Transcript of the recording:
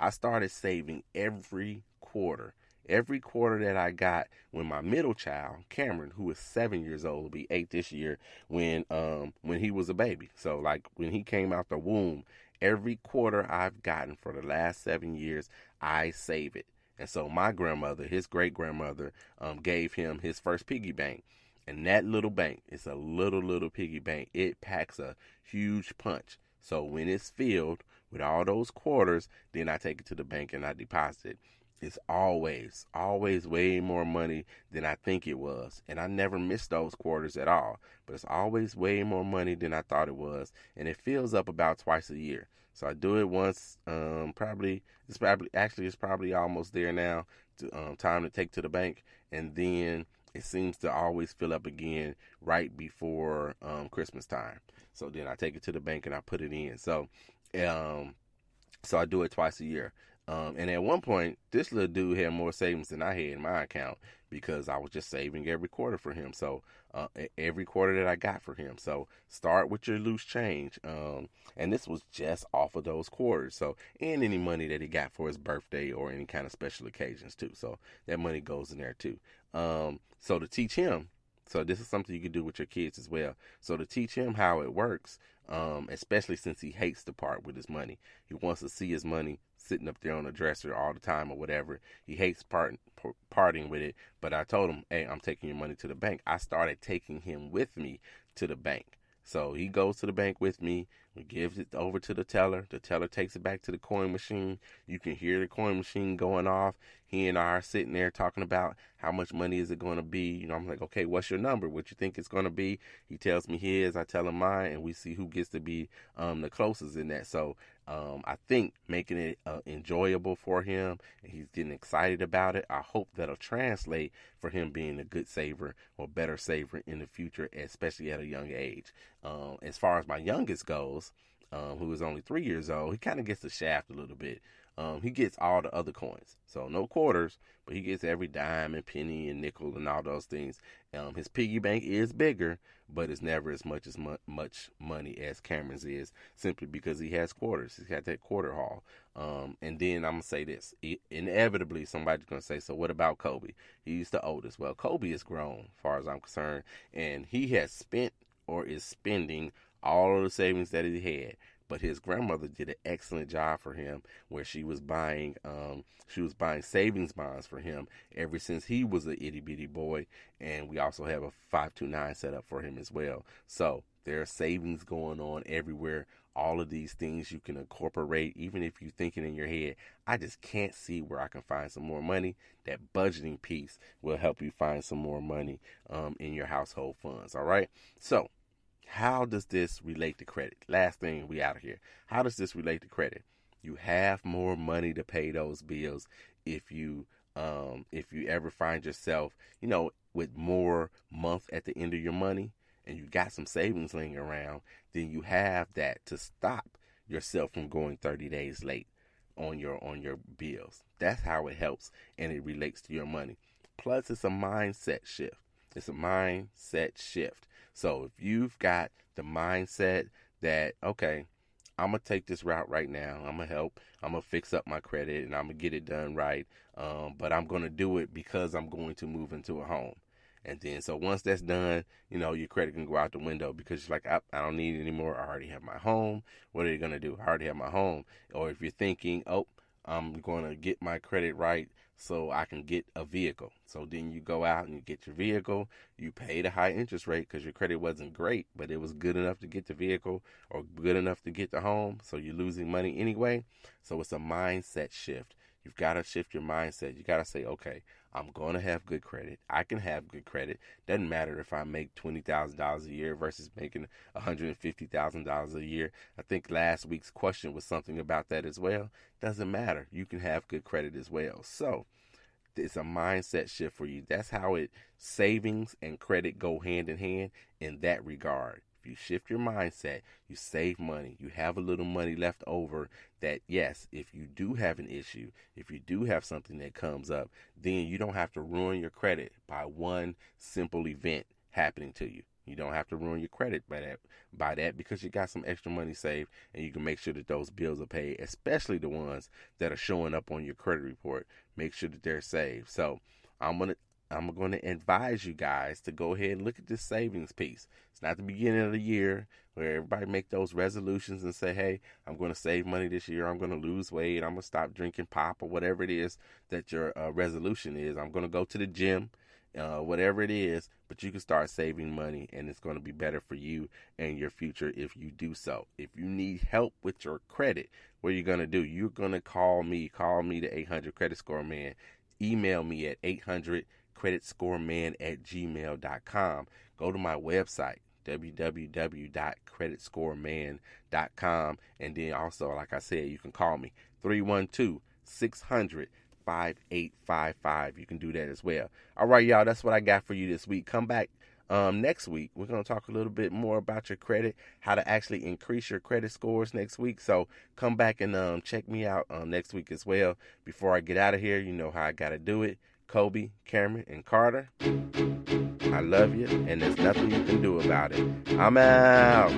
I started saving every quarter. Every quarter that I got when my middle child, Cameron, who is 7 years old, will be 8 this year, when he was a baby. So like when he came out the womb, every quarter I've gotten for the last 7 years, I save it. And so my grandmother, his great grandmother, gave him his first piggy bank. And that little bank, it's a little piggy bank. It packs a huge punch. So when it's filled with all those quarters, then I take it to the bank and I deposit it. It's always way more money than I think it was. And I never miss those quarters at all. But it's always way more money than I thought it was. And it fills up about twice a year. So I do it once, it's probably almost there now. Time to take to the bank. And then it seems to always fill up again right before Christmas time. So then I take it to the bank and I put it in. Um, so I do it twice a year. And at one point, this little dude had more savings than I had in my account because I was just saving every quarter for him. So every quarter that I got for him. So start with your loose change. And this was just off of those quarters. So and any money that he got for his birthday or any kind of special occasions too. So that money goes in there too. So to teach him. So this is something you can do with your kids as well. So to teach him how it works, especially since he hates to part with his money. He wants to see his money sitting up there on the dresser all the time or whatever. He hates parting with it. But I told him, hey, I'm taking your money to the bank. I started taking him with me to the bank. So he goes to the bank with me. We gives it over to the teller. The teller takes it back to the coin machine. You can hear the coin machine going off. He and I are sitting there talking about how much money is it going to be. You know, I'm like, okay, what's your number? What you think it's going to be? He tells me his. I tell him mine, and we see who gets to be the closest in that. So I think making it enjoyable for him, and he's getting excited about it. I hope that'll translate for him being a good saver or better saver in the future, especially at a young age. As far as my youngest goes, who is only 3 years old, he kind of gets the shaft a little bit. He gets all the other coins. So no quarters, but he gets every dime and penny and nickel and all those things. His piggy bank is bigger, but it's never as much much money as Cameron's is, simply because he has quarters. He's got that quarter haul. And then I'm going to say this. Inevitably, somebody's going to say, so what about Kobe? He's the oldest. Well, Kobe is grown, as far as I'm concerned, and he has spent or is spending all of the savings that he had. But his grandmother did an excellent job for him, where she was buying savings bonds for him ever since he was an itty bitty boy, and we also have a 529 set up for him as well. So there are savings going on everywhere. All of these things you can incorporate, even if you're thinking in your head, I just can't see where I can find some more money. That budgeting piece will help you find some more money in your household funds. All right, so. How does this relate to credit? Last thing, we out of here. How does this relate to credit? You have more money to pay those bills if you ever find yourself, with more month at the end of your money, and you got some savings laying around, then you have that to stop yourself from going 30 days late on your bills. That's how it helps, and it relates to your money. Plus, it's a mindset shift. It's a mindset shift. So if you've got the mindset that, okay, I'm going to take this route right now. I'm going to fix up my credit and I'm going to get it done right. But I'm going to do it because I'm going to move into a home. And then, so once that's done, your credit can go out the window because you're like, I don't need it anymore. I already have my home. What are you going to do? I already have my home. Or if you're thinking, I'm going to get my credit right so I can get a vehicle. So then you go out and you get your vehicle. You pay the high interest rate because your credit wasn't great, but it was good enough to get the vehicle or good enough to get the home. So you're losing money anyway. So it's a mindset shift. You've got to shift your mindset. You got to say, okay, I'm going to have good credit. I can have good credit. Doesn't matter if I make $20,000 a year versus making $150,000 a year. I think last week's question was something about that as well. Doesn't matter. You can have good credit as well. So it's a mindset shift for you. That's how savings and credit go hand in hand in that regard. If you shift your mindset, you save money, you have a little money left over that, yes, if you do have an issue, if you do have something that comes up, then you don't have to ruin your credit by one simple event happening to you. You don't have to ruin your credit by that because you got some extra money saved, and you can make sure that those bills are paid, especially the ones that are showing up on your credit report. Make sure that they're saved. So I'm gonna advise you guys to go ahead and look at this savings piece. It's not the beginning of the year where everybody make those resolutions and say, hey, I'm going to save money this year. I'm going to lose weight. I'm going to stop drinking pop, or whatever it is that your resolution is. I'm going to go to the gym, whatever it is. But you can start saving money, and it's going to be better for you and your future if you do so. If you need help with your credit, what are you going to do? You're going to call me the 800 Credit Score Man. Email me at 800creditscoreman@gmail.com. Go to my website, www.creditscoreman.com. And then also, like I said, you can call me 312-600-5855. You can do that as well. All right, y'all, that's what I got for you this week. Come back next week. We're going to talk a little bit more about your credit, how to actually increase your credit scores next week. So come back and check me out next week as well. Before I get out of here, you know how I got to do it. Kobe, Cameron, and Carter, I love you, and there's nothing you can do about it. I'm out.